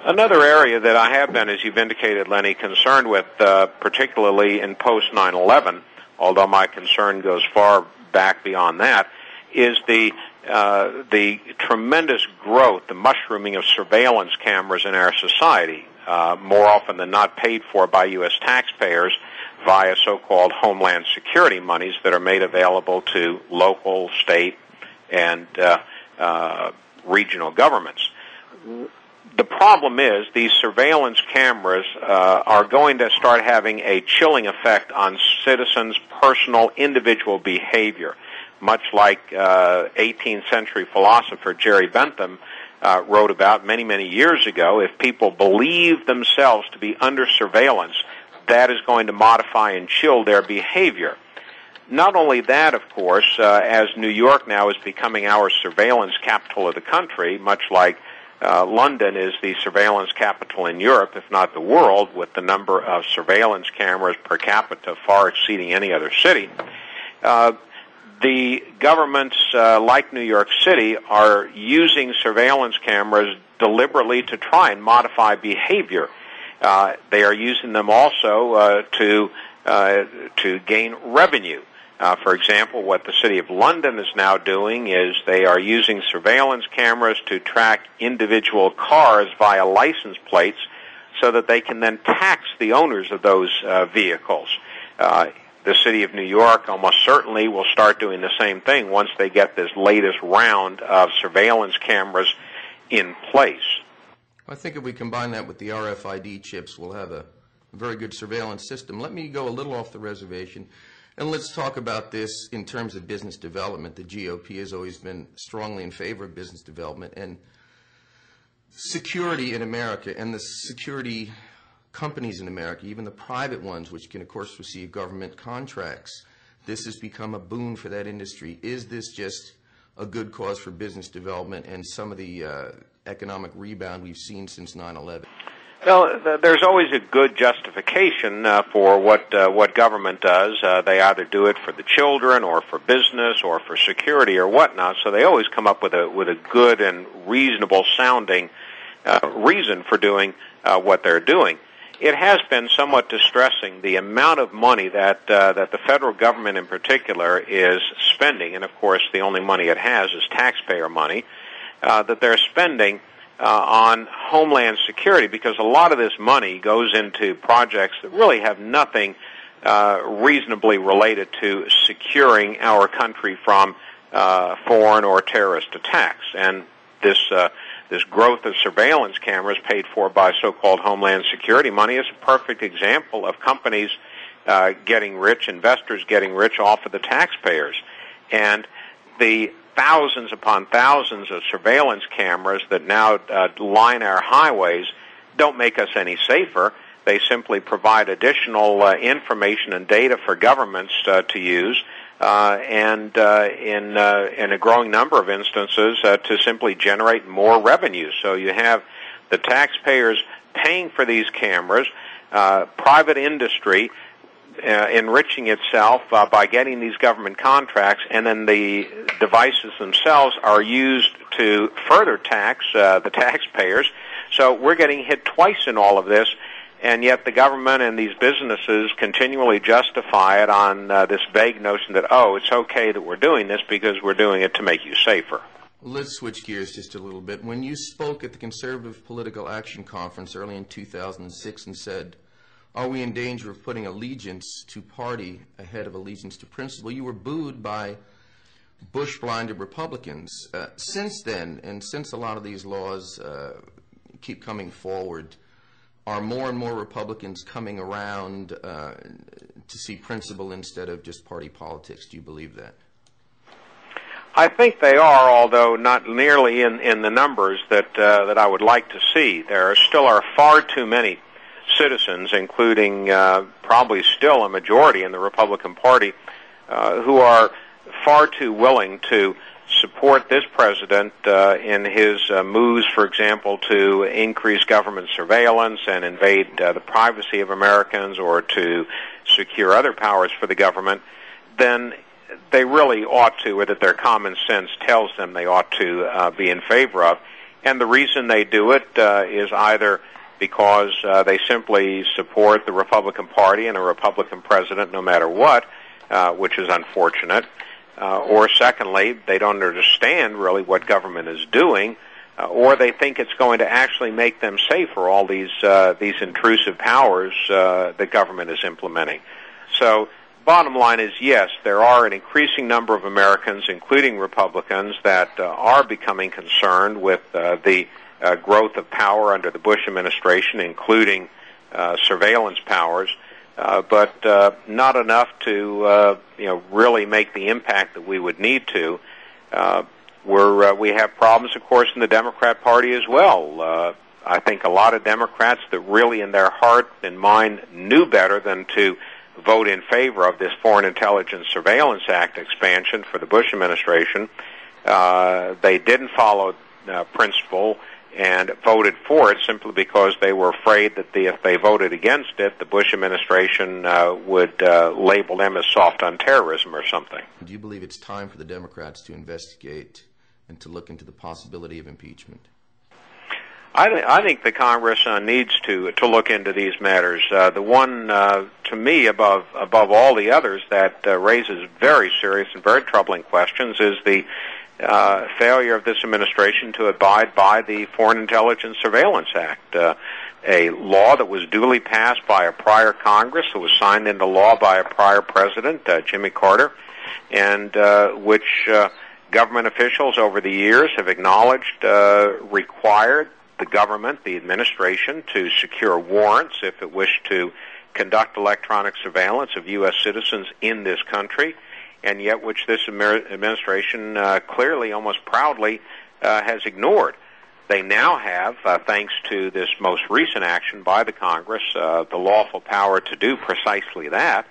Another area that I have been, as you've indicated, Lenny, concerned with, particularly in post 9/11, although my concern goes far back beyond that, is the tremendous growth, the mushrooming of surveillance cameras in our society, more often than not paid for by U.S. taxpayers via so-called Homeland Security monies that are made available to local, state, and regional governments. The problem is these surveillance cameras are going to start having a chilling effect on citizens' personal, individual behavior, much like 18th century philosopher Jerry Bentham wrote about many, many years ago. If people believe themselves to be under surveillance, that is going to modify and chill their behavior. Not only that, of course, as New York now is becoming our surveillance capital of the country, much like London is the surveillance capital in Europe, if not the world, with the number of surveillance cameras per capita far exceeding any other city. The governments, like New York City, are using surveillance cameras deliberately to try and modify behavior. They are using them also to gain revenue. For example, what the City of London is now doing is they are using surveillance cameras to track individual cars via license plates so that they can then tax the owners of those vehicles. The City of New York almost certainly will start doing the same thing once they get this latest round of surveillance cameras in place. I think if we combine that with the RFID chips, we'll have a very good surveillance system. Let me go a little off the reservation, and let's talk about this in terms of business development. The GOP has always been strongly in favor of business development and security in America, and the security companies in America, even the private ones, which can, of course, receive government contracts. This has become a boon for that industry. Is this just a good cause for business development and some of the economic rebound we've seen since 9/11? Well, there's always a good justification for what government does. They either do it for the children or for business or for security or whatnot, so they always come up with a good and reasonable sounding reason for doing what they're doing. It has been somewhat distressing, the amount of money that the federal government in particular is spending, and of course the only money it has is taxpayer money, that they're spending on Homeland Security, because a lot of this money goes into projects that really have nothing reasonably related to securing our country from foreign or terrorist attacks. And this growth of surveillance cameras paid for by so-called Homeland Security money is a perfect example of companies getting rich, investors getting rich off of the taxpayers. And the thousands upon thousands of surveillance cameras that now line our highways don't make us any safer. They simply provide additional information and data for governments to use, and in a growing number of instances to simply generate more revenue. So you have the taxpayers paying for these cameras, private industry enriching itself by getting these government contracts, and then the devices themselves are used to further tax the taxpayers. So we're getting hit twice in all of this, and yet the government and these businesses continually justify it on this vague notion that, oh, it's okay that we're doing this because we're doing it to make you safer. Let's switch gears just a little bit. When you spoke at the Conservative Political Action Conference early in 2006 and said, "Are we in danger of putting allegiance to party ahead of allegiance to principle?" you were booed by Bush-blinded Republicans. Since then, and since a lot of these laws keep coming forward, are more and more Republicans coming around to see principle instead of just party politics? Do you believe that? I think they are, although not nearly in the numbers that I would like to see. There still are far too many citizens, including probably still a majority in the Republican Party, who are far too willing to support this president in his moves, for example, to increase government surveillance and invade the privacy of Americans, or to secure other powers for the government, then they really ought to, or that their common sense tells them they ought to be in favor of. And the reason they do it is either because they simply support the Republican Party and a Republican president no matter what, which is unfortunate, or secondly, they don't understand really what government is doing, or they think it's going to actually make them safer, all these intrusive powers that government is implementing. So bottom line is, yes, there are an increasing number of Americans, including Republicans, that are becoming concerned with the growth of power under the Bush administration, including surveillance powers, but not enough to really make the impact that we would need to. We have problems, of course, in the Democrat Party as well. I think a lot of Democrats that really in their heart and mind knew better than to vote in favor of this Foreign Intelligence Surveillance Act expansion for the Bush administration. They didn't follow principle and voted for it simply because they were afraid that if they voted against it, the Bush administration would label them as soft on terrorism or something. Do you believe it's time for the Democrats to investigate and to look into the possibility of impeachment? I think the Congress needs to look into these matters. The one, to me, above all the others that raises very serious and very troubling questions is the failure of this administration to abide by the Foreign Intelligence Surveillance Act, a law that was duly passed by a prior Congress, that was signed into law by a prior president, Jimmy Carter, and which government officials over the years have acknowledged required the government, the administration, to secure warrants if it wished to conduct electronic surveillance of U.S. citizens in this country, and yet which this administration clearly, almost proudly, has ignored. They now have, thanks to this most recent action by the Congress, the lawful power to do precisely that,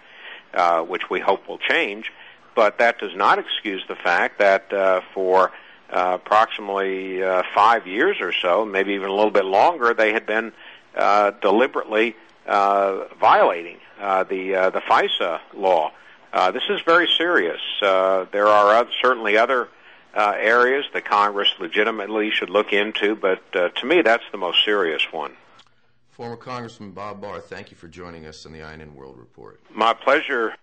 which we hope will change, but that does not excuse the fact that for approximately 5 years or so, maybe even a little bit longer, they had been deliberately violating the FISA law. This is very serious. There are certainly other areas that Congress legitimately should look into, but to me, that's the most serious one. Former Congressman Bob Barr, thank you for joining us on the INN World Report. My pleasure.